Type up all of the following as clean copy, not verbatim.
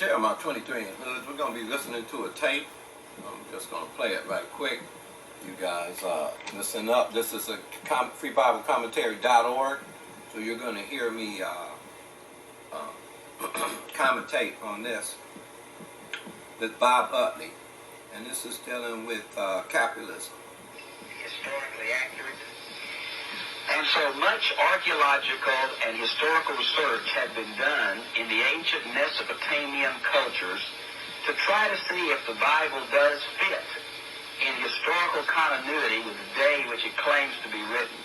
Jeremiah 23 and Hoods. We're going to be listening to a tape. I'm just going to play it right quick. You guys listen up. This is a freebiblecommentary.org. So you're going to hear me commentate on this with Bob Utley. And this is dealing with capitalism. Historically accurate. And so much archaeological and historical research had been done in the ancient Mesopotamian cultures to try to see if the Bible does fit in historical continuity with the day which it claims to be written.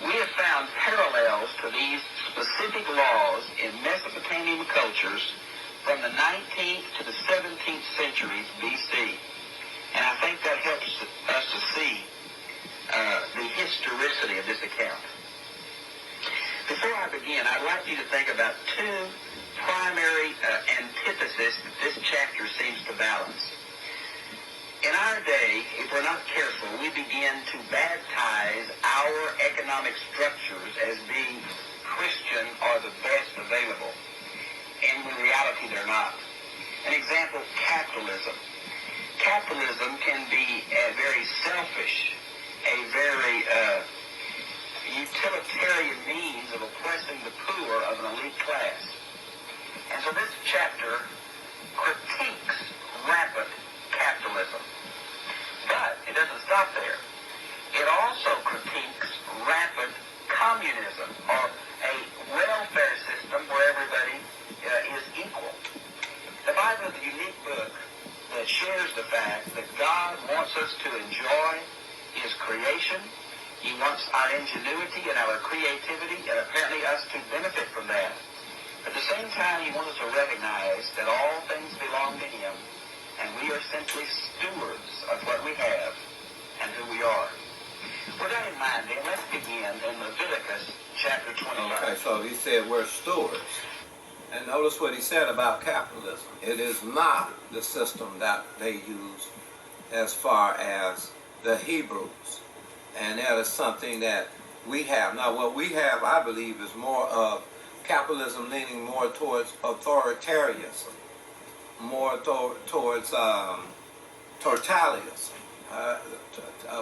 We have found parallels to these specific laws in Mesopotamian cultures from the 19th to the 17th centuries BC. And I think that helps us to see the historicity of this account. Before I begin, I'd like you to think about two primary antitheses that this chapter seems to balance. In our day, if we're not careful, we begin to baptize our economic structures as being Christian or the best available. And in reality, they're not. An example, capitalism. Capitalism can be very selfish, a very utilitarian means of oppressing the poor of an elite class. And so this chapter critiques rampant capitalism. But it doesn't stop there. It also critiques rampant communism, or a welfare system where everybody is equal. The Bible is a unique book that shares the fact that God wants us to enjoy His creation. He wants our ingenuity and our creativity, and apparently us to benefit from that. At the same time, He wants us to recognize that all things belong to Him, and we are simply stewards of what we have and who we are. With that in mind, then, let's begin in Leviticus chapter 25. Okay, so he said we're stewards. And notice what he said about capitalism. It is not the system that they use as far as the Hebrews. And that is something that we have. Now, what we have, I believe, is more of capitalism leaning more towards authoritarianism, more towards totalitarianism,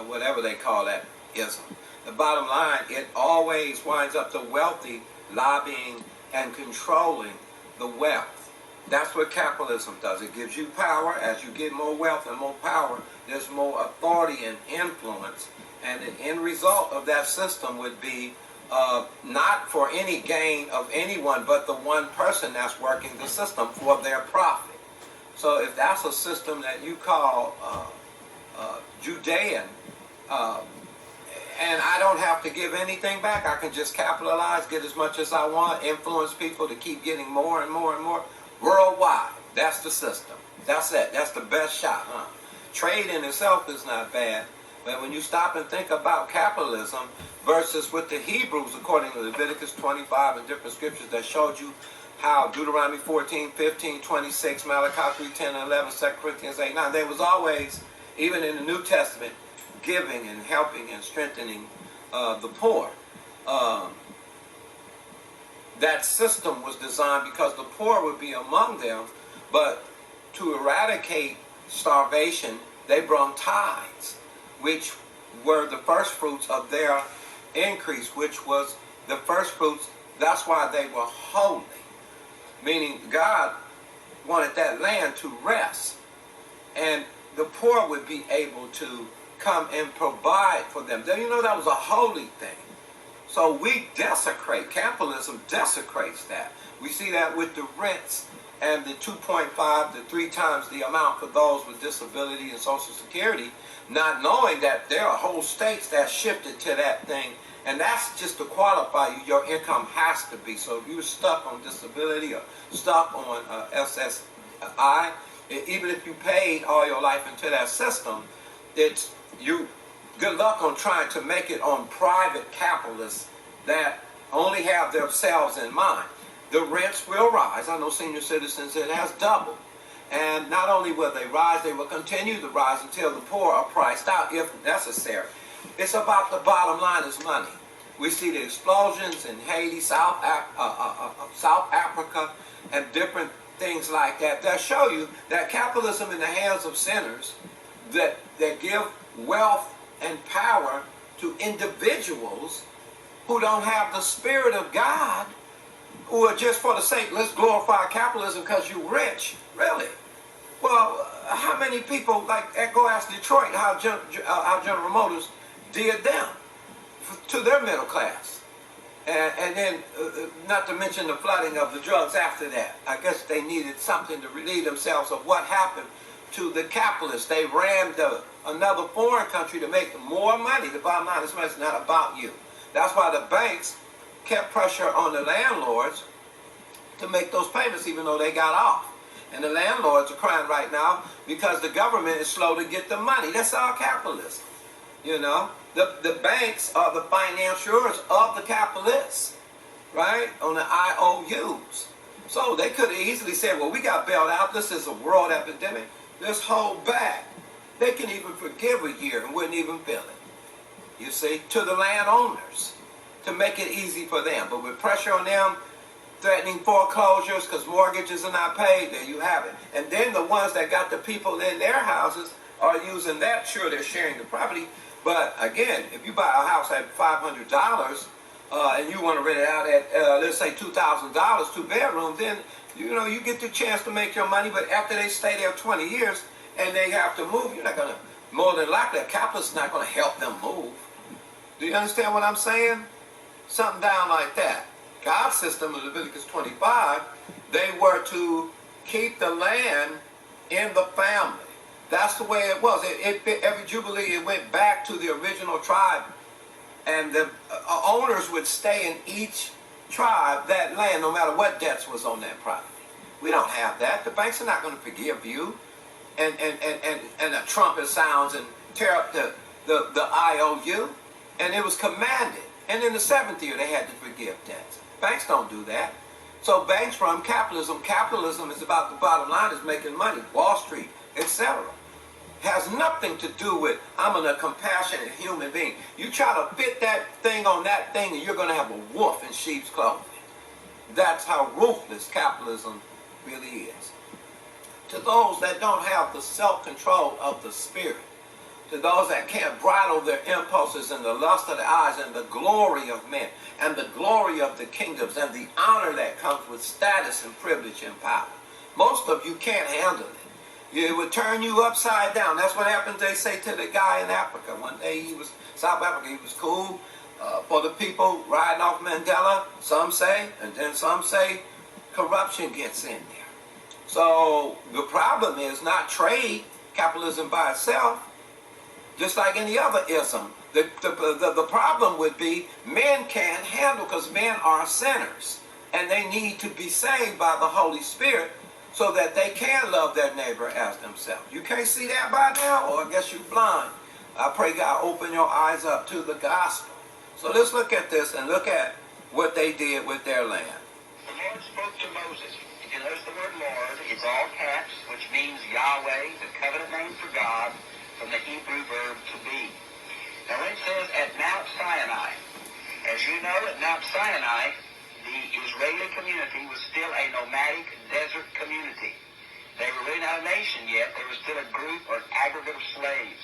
whatever they call that ism. The bottom line, it always winds up the wealthy lobbying and controlling the wealth. That's what capitalism does. It gives you power. As you get more wealth and more power, there's more authority and influence. And the end result of that system would be not for any gain of anyone but the one person that's working the system for their profit. So if that's a system that you call Judean, and I don't have to give anything back, I can just capitalize, get as much as I want, influence people to keep getting more and more and more worldwide. That's the system. That's it. That's the best shot, huh? Trade in itself is not bad. But when you stop and think about capitalism versus with the Hebrews, according to Leviticus 25 and different scriptures that showed you how Deuteronomy 14, 15, 26, Malachi 3, 10, and 11, 2 Corinthians 8, 9, there was always, even in the New Testament, giving and helping and strengthening the poor. That system was designed because the poor would be among them, but to eradicate starvation, they brought tithes, which were the first fruits of their increase, which was the first fruits. That's why they were holy, meaning God wanted that land to rest, and the poor would be able to come and provide for them. You know, that was a holy thing. So we desecrate, capitalism desecrates that. We see that with the rents and the 2.5 to 3 times the amount for those with disability and Social Security, not knowing that there are whole states that shifted to that thing. And that's just to qualify you, your income has to be. So if you're stuck on disability or stuck on SSI, even if you paid all your life into that system, it's you. Good luck on trying to make it on private capitalists that only have themselves in mind. The rents will rise. I know senior citizens, it has doubled. And not only will they rise, they will continue to rise until the poor are priced out if necessary. It's about the bottom line is money. We see the explosions in Haiti, South Africa, and different things like that that show you that capitalism in the hands of sinners that give wealth and power to individuals who don't have the Spirit of God, who are just for the sake, let's glorify capitalism because you're rich. Really? Well, how many people, like, go ask Detroit how General Motors did them to their middle class. And then, not to mention the flooding of the drugs after that. I guess they needed something to relieve themselves of what happened to the capitalists. They rammed another foreign country to make more money. The bottom line is it's not about you. That's why the banks kept pressure on the landlords to make those payments even though they got off. And the landlords are crying right now because the government is slow to get the money. That's all capitalism. You know, the banks are the financiers of the capitalists, right, on the IOUs. So they could have easily said, well, we got bailed out. This is a world epidemic. Let's hold back. They can even forgive a year and wouldn't even feel it. You see, to the landowners, to make it easy for them. But with pressure on them, threatening foreclosures because mortgages are not paid, there you have it. And then the ones that got the people in their houses are using that. Sure, they're sharing the property. But again, if you buy a house at $500 and you want to rent it out at, let's say, $2,000, 2 bedrooms, then, you know, you get the chance to make your money. But after they stay there 20 years and they have to move, you're not going to, more than likely, a capitalist is not going to help them move. Do you understand what I'm saying? Something down like that. God's system in Leviticus 25, they were to keep the land in the family. That's the way it was. Every Jubilee, it went back to the original tribe. And the owners would stay in each tribe, that land, no matter what debts was on that property. We don't have that. The banks are not going to forgive you. And the trumpet sounds and tear up the IOU. And it was commanded. And in the 7th year, they had to forgive debts. Banks don't do that. So banks run capitalism. Capitalism is about the bottom line, is making money. Wall Street, etc. Has nothing to do with, I'm a compassionate human being. You try to fit that thing on that thing and you're going to have a wolf in sheep's clothing. That's how ruthless capitalism really is. To those that don't have the self-control of the spirit, to those that can't bridle their impulses and the lust of the eyes and the glory of men and the glory of the kingdoms and the honor that comes with status and privilege and power. Most of you can't handle it. It would turn you upside down. That's what happens, they say, to the guy in Africa. One day he was, South Africa, he was cool for the people riding off Mandela, some say, and then some say corruption gets in there. So the problem is not trade, capitalism by itself, just like any other ism. The problem would be men can't handle, because men are sinners and they need to be saved by the Holy Spirit so that they can love their neighbor as themselves. You can't see that by now, or I guess you're blind. I pray God open your eyes up to the gospel. So let's look at this and look at what they did with their land. The Lord spoke to Moses. If you notice the word Lord, it's all caps, which means Yahweh, the covenant name for God, from the Hebrew verb to be. Now it says at Mount Sinai. As you know, at Mount Sinai, the Israeli community was still a nomadic desert community. They were really not a nation yet. They were still a group or aggregate of slaves.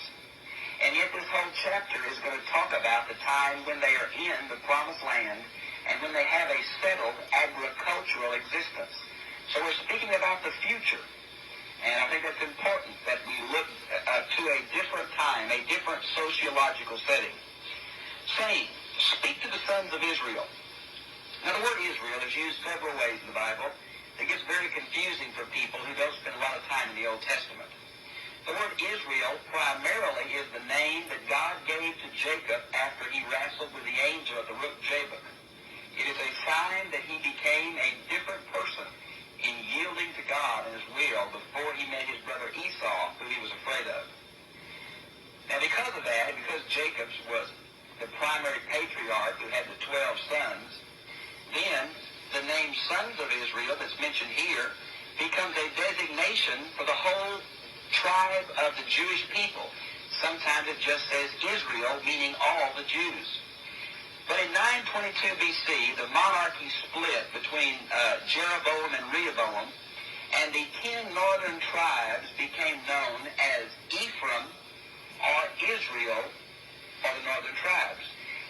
And yet this whole chapter is going to talk about the time when they are in the promised land and when they have a settled agricultural existence. So we're speaking about the future. And I think that's important that we look to a different time, a different sociological setting. Saying, speak to the sons of Israel. Now the word Israel is used several ways in the Bible. It gets very confusing for people who don't spend a lot of time in the Old Testament. The word Israel primarily is the name that God gave to Jacob after he wrestled with the angel at the brook Jabbok. It is a sign that he became a different person in yielding to God and his will before he met his brother Esau, who he was afraid of. Now because of that, because Jacob was the primary patriarch who had the 12 sons, then the name sons of Israel that's mentioned here becomes a designation for the whole tribe of the Jewish people. Sometimes it just says Israel, meaning all the Jews. But in 922 BC, the monarchy split between Jeroboam and Rehoboam, And the 10 northern tribes became known as Ephraim or Israel or the northern tribes.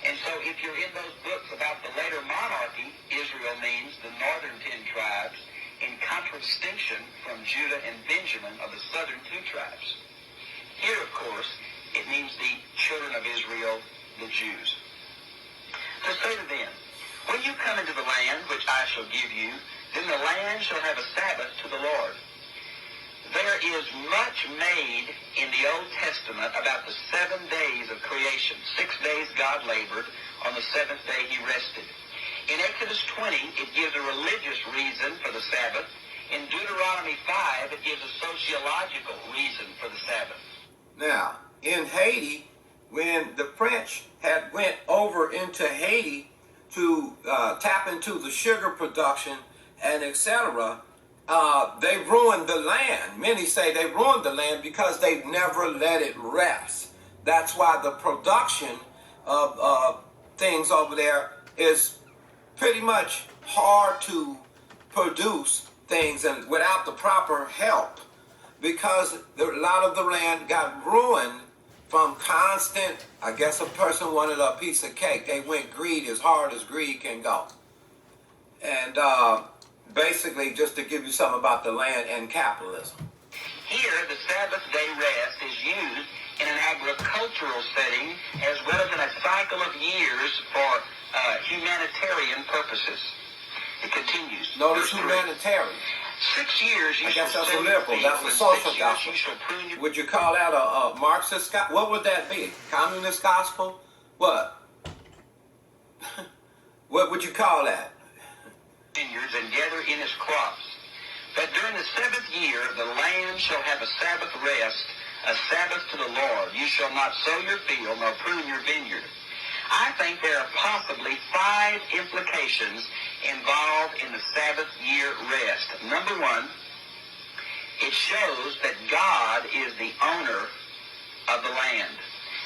And so if you're in those books about the later monarchy, Israel means the northern 10 tribes in contradistinction from Judah and Benjamin of the southern 2 tribes. Here, of course, it means the children of Israel, the Jews. To say to them, when you come into the land which I shall give you, then the land shall have a Sabbath to the Lord. There is much made in the Old Testament about the 7 days of creation. 6 days God labored. On the 7th day he rested. In Exodus 20, it gives a religious reason for the Sabbath. In Deuteronomy 5, it gives a sociological reason for the Sabbath. Now, in Haiti, when the French had went over into Haiti to tap into the sugar production and etc., they ruined the land. Many say they ruined the land because they never let it rest. That's why the production of things over there is pretty much hard to produce things and without the proper help, because a lot of the land got ruined from constant, I guess a person wanted a piece of cake. They went greed as hard as greed can go. And basically, just to give you something about the land and capitalism. Here, the Sabbath day rest is used in an agricultural setting as well as in a cycle of years for humanitarian purposes. It continues. Notice humanitarian. 6 years you I guess shall that's a sow liberal. the That's field, a social 6 years gospel. you shall prune your Would you call that a Marxist gospel? What would that be? Communist gospel? What? What would you call that? vineyards and gather in its crops. But during the 7th year the land shall have a Sabbath rest, a Sabbath to the Lord. You shall not sow your field nor prune your vineyard. I think there are possibly 5 implications involved in the Sabbath year rest. Number 1, it shows that God is the owner of the land.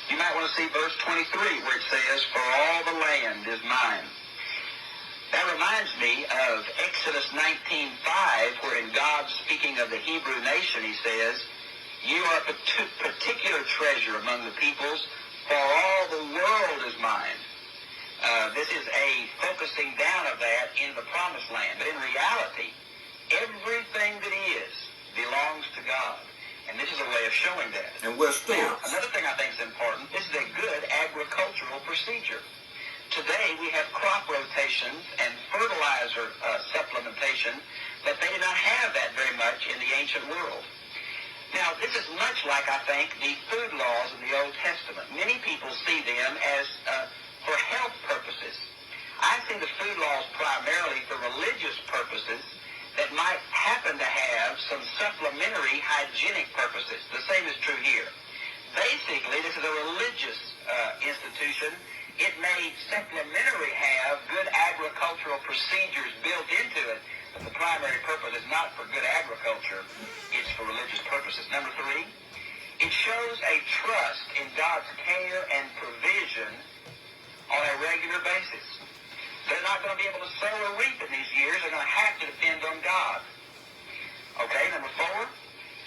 You might want to see verse 23 where it says, "For all the land is mine." That reminds me of Exodus 19:5, wherein God, speaking of the Hebrew nation, he says, "You are a particular treasure among the peoples, for all the world is mine." This is a focusing down of that in the promised land. But in reality, everything that is belongs to God. And this is a way of showing that. And we're Now, stewards. another thing I think is important, this is a good agricultural procedure. Today we have crop rotations and fertilizer supplementation, but they did not have that very much in the ancient world. Now, this is much like, I think, the food laws in the Old Testament. Many people see them as for health purposes. I see the food laws primarily for religious purposes that might happen to have some supplementary hygienic purposes. The same is true here. Basically, this is a religious institution. It may supplementary have good agricultural procedures built into it, but the primary purpose is not for good agriculture. It's for religious purposes. Number 3, it shows a trust in God's care and provision on a regular basis. They're not going to be able to sow or reap in these years. They're going to have to depend on God. Okay, number 4,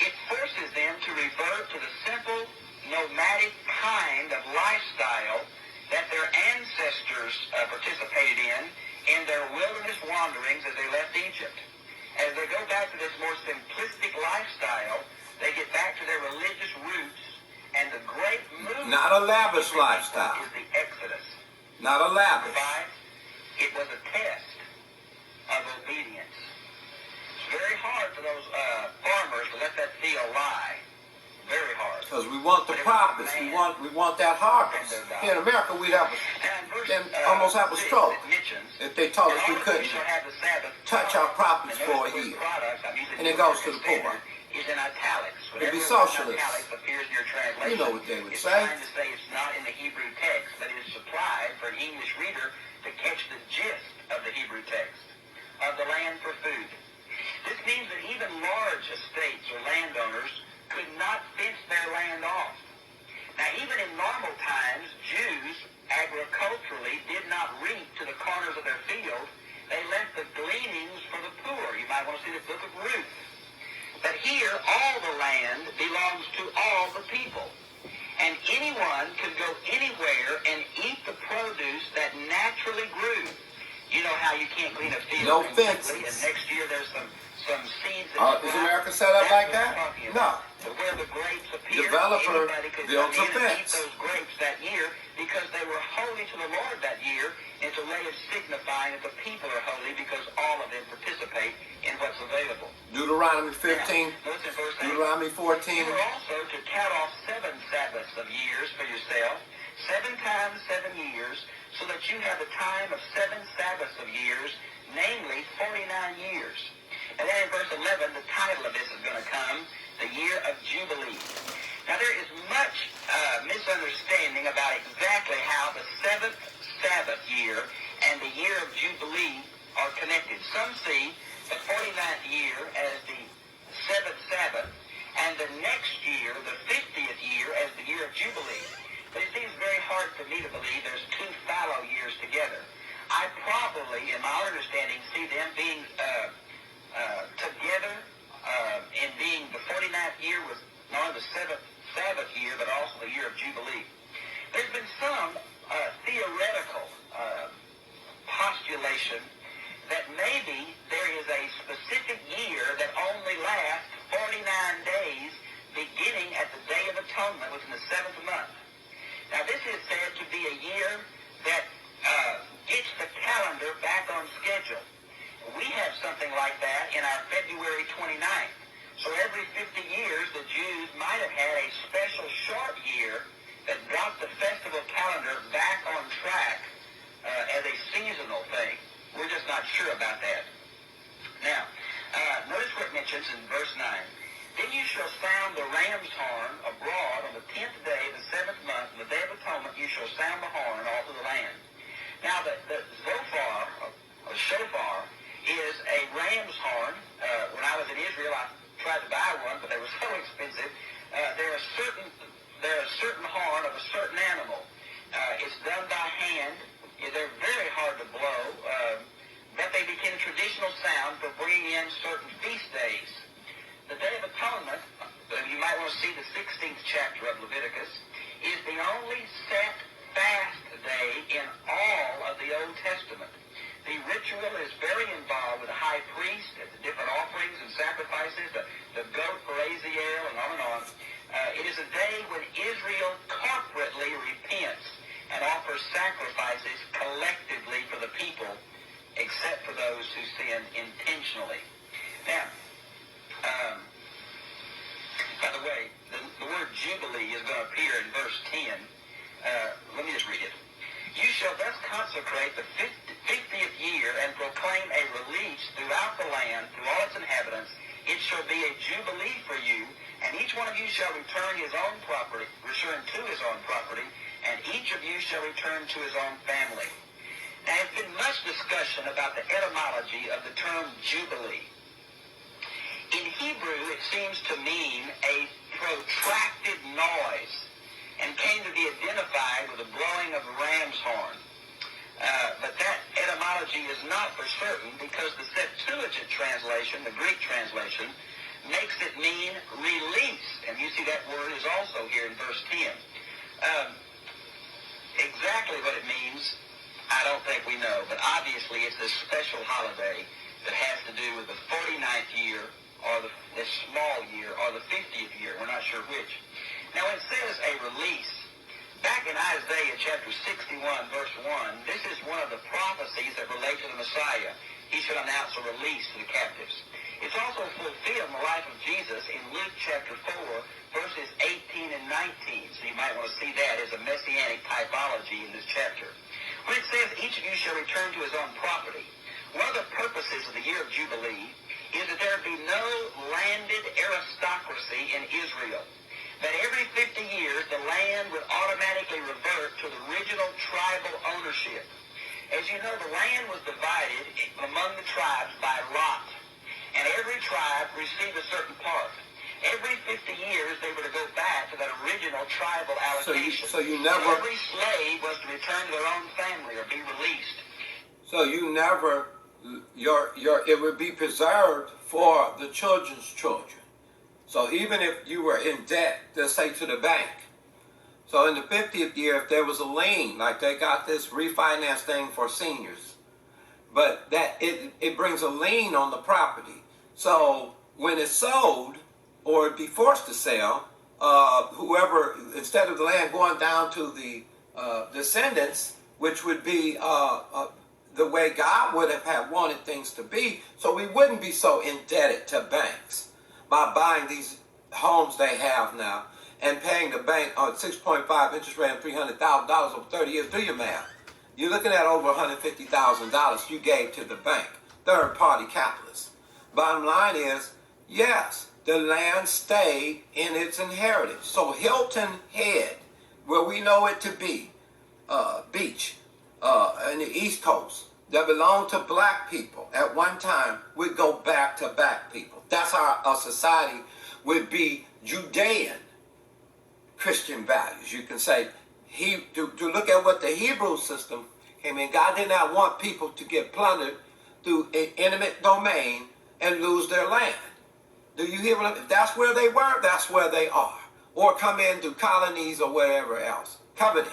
it forces them to revert to the simple, nomadic kind of lifestyle that their ancestors participated in their wilderness wanderings as they left Egypt. As they go back to this more simplistic lifestyle, they get back to their religious roots, and the great movement Not a lavish lifestyle. is the Exodus. Not a lavish. 5, it was a test of obedience. It's very hard for those farmers to let that field lie. Very hard. Because we want the profits. We want that harvest. Here in America, we'd have almost have a stroke if they told us we couldn't touch our profits for a year. And it goes to the poor. Is in italics. It'd be socialist. Italics appears in your translation. You know what they would it's say. Trying to say it's not in the Hebrew text, but it is supplied for an English reader to catch the gist of the Hebrew text of the land for food. This means that even large estates or landowners could not fence their land off. Now, even in normal times, Jews agriculturally did not reap to the corners of their field. They left the gleanings for the poor. You might want to see the book of Ruth. all the land belongs to all the people. And anyone could go anywhere and eat the produce that naturally grew. You know how you can't clean a field No completely, fences. and next year there's some seeds that Is America set up like that? No. But where the grapes appeared, Developer anybody could built come a in and eat fence. those grapes that year because they were holy to the Lord that year. It's a way of signifying that the people are holy because all of them participate in what's available. Deuteronomy 15, Now, listen, verse 8. Deuteronomy 14. You were also to count off 7 Sabbaths of years for yourself, 7 times 7 years, so that you have the time of 7 Sabbaths of years, namely 49 years. And then in verse 11, the title of this is going to come, the year of Jubilee. Now there is much misunderstanding about exactly how the 7th Sabbath year and the year of Jubilee are connected. Some see the 49th year as the 7th Sabbath, and the next year, the 50th year, as the year of Jubilee. But it seems very hard for me to believe there's 2 fallow years together. I probably, in my understanding, see them being together in being the 49th year was not only the 7th Sabbath year, but also the year of Jubilee. There's been some theoretical postulation that maybe there is a specific year that only lasts 49 days, beginning at the Day of Atonement, which is the 7th month. Now, this is said to be a year that gets the calendar back on schedule. We have something like that in our February 29th. So every 50 years, the Jews might have had a special short year that got the festival calendar back on track as a seasonal thing. We're just not sure about that. Now, notice what it mentions in verse 9. Then you shall sound the ram's horn abroad on the 10th day of the 7th month, on the Day of Atonement, you shall sound the horn all through the land. Now, the zofar, or shofar, is a ram's horn. When I was in Israel, I tried to buy one, but they were so expensive. They're a certain horn of a certain animal. It's done by hand. They're very hard to blow, but they became traditional sound for bringing in certain feast days. The Day of Atonement, you might want to see the 16th chapter of Leviticus, is the only set fast day in all of the Old Testament. The ritual is very involved with the high priest and the different offerings and sacrifices, the goat for Azazel, and on and on. It is a day when Israel corporately repents and offers sacrifices collectively for the people, except for those who sin intentionally. Now, by the way, the word Jubilee is going to appear in verse 10. Let me just read it. You shall thus consecrate the 50th year and proclaim a release throughout the land, through all its inhabitants. It shall be a jubilee for you, and each one of you shall return his own property, return to his own property, and each of you shall return to his own family. Now, there's been much discussion about the etymology of the term jubilee. In Hebrew, it seems to mean a protracted noise, and came to be identified with the blowing of a ram's horn. But that etymology is not for certain, because the Septuagint translation, the Greek translation, makes it mean release. And you see that word is also here in verse 10. Exactly what it means, I don't think we know. But obviously it's a special holiday that has to do with the 49th year, or the small year, or the 50th year. We're not sure which. Now, it says a release. Back in Isaiah chapter 61, verse 1, this is one of the prophecies that relate to the Messiah. He should announce a release to the captives. It's also fulfilled in the life of Jesus in Luke chapter 4, verses 18 and 19. So you might want to see that as a messianic typology in this chapter. When it says, each of you shall return to his own property, one of the purposes of the year of Jubilee is that there be no landed aristocracy in Israel. That every 50 years, the land would automatically revert to the original tribal ownership. As you know, the land was divided among the tribes by lot, and every tribe received a certain part. Every 50 years, they were to go back to that original tribal allocation. So you never... Every slave was to return to their own family or be released. So you never... it would be preserved for the children's children. So even if you were in debt, let's say to the bank, so in the 50th year, if there was a lien, like they got this refinance thing for seniors, but that it brings a lien on the property. So when it's sold or be forced to sell, whoever, instead of the land going down to the descendants, which would be the way God would have wanted things to be, so we wouldn't be so indebted to banks by buying these homes they have now and paying the bank on 6.5 interest rate on $300,000 over 30 years. Do your math. You're looking at over $150,000 you gave to the bank. Third-party capitalists. Bottom line is, yes, the land stayed in its inheritance. So Hilton Head, where we know it to be, beach, in the East Coast, that belonged to black people at one time, would go back to black people. That's how our society would be Judean Christian values. You can say, to look at what the Hebrew system came in, God did not want people to get plundered through an intimate domain and lose their land. Do you hear what I'm saying? If that's where they were, that's where they are. Or come in through colonies or whatever else, coveting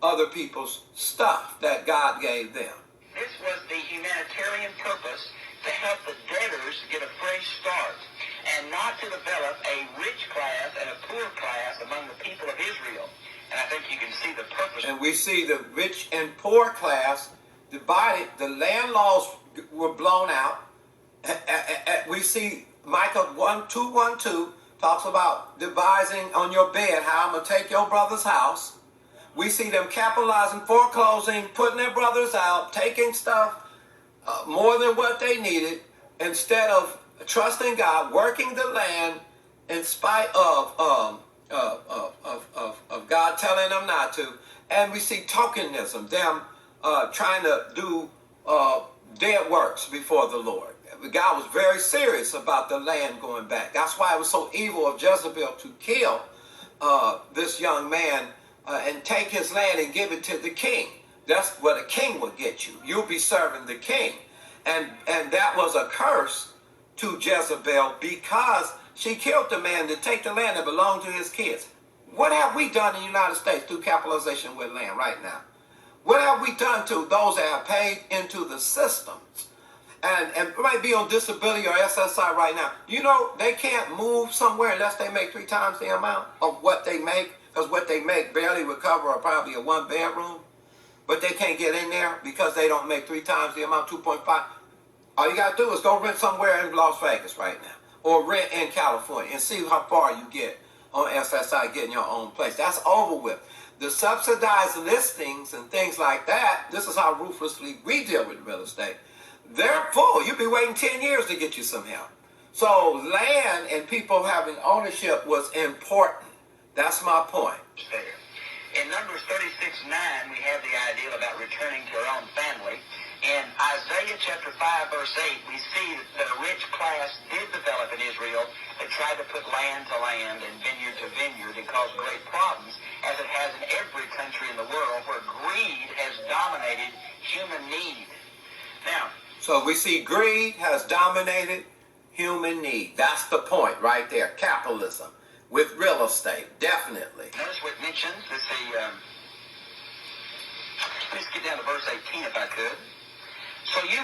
other people's stuff that God gave them. This was the humanitarian purpose, to help the debtors get a fresh start, and not to develop a rich class and a poor class among the people of Israel. And I think you can see the purpose. And we see the rich and poor class divided. The land laws were blown out. We see Micah 1:2 talks about devising on your bed how I'm going to take your brother's house. We see them capitalizing, foreclosing, putting their brothers out, taking stuff more than what they needed, instead of trusting God, working the land in spite of God telling them not to. And we see tokenism, them trying to do dead works before the Lord. God was very serious about the land going back. That's why it was so evil of Jezebel to kill this young man and take his land and give it to the king. That's what a king would get you. You'll be serving the king. And that was a curse to Jezebel, because she killed the man to take the land that belonged to his kids. What have we done in the United States through capitalization with land right now? What have we done to those that have paid into the systems and might be on disability or SSI right now? You know, they can't move somewhere unless they make 3 times the amount of what they make, because what they make barely would cover probably a 1-bedroom. But they can't get in there because they don't make 3 times the amount, 2.5. All you got to do is go rent somewhere in Las Vegas right now, or rent in California, and see how far you get on SSI getting your own place. That's over with. The subsidized listings and things like that, this is how ruthlessly we deal with real estate. They're full. You'll be waiting 10 years to get you some help. So land and people having ownership was important. That's my point. In Numbers 36:9, we have the idea about returning to our own family. In Isaiah chapter 5, verse 8, we see that a rich class did develop in Israel that tried to put land to land and vineyard to vineyard and caused great problems, as it has in every country in the world where greed has dominated human need. Now, so we see greed has dominated human need. That's the point right there. Capitalism with real estate, definitely. Notice what it mentions. Let's get down to verse 18 if I could. So you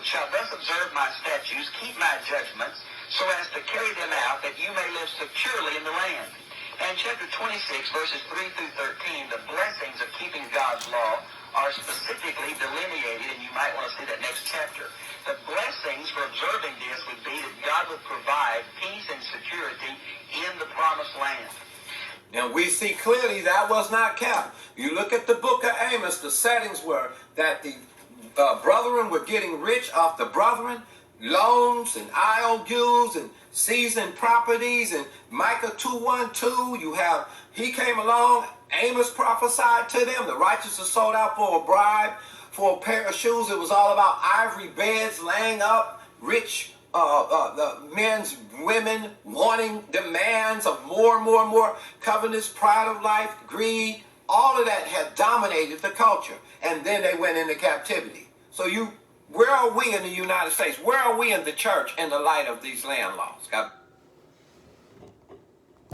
shall thus observe my statutes, keep my judgments, so as to carry them out, that you may live securely in the land. And chapter 26, verses 3 through 13, the blessings of keeping God's law are specifically delineated, and you might want to see that next chapter. The blessings for observing this would be that God would provide peace and security in the promised land. And we see clearly that was not kept. You look at the book of Amos, the settings were that the brethren were getting rich off the brethren, loans and IOUs and seasoned properties. And Micah 2:1-2, he came along, Amos prophesied to them, the righteous are sold out for a bribe, for a pair of shoes. It was all about ivory beds, laying up, rich the men's, women wanting demands of more, covetous, pride of life, greed. All of that had dominated the culture. And then they went into captivity. So where are we in the United States? Where are we in the church in the light of these land laws? God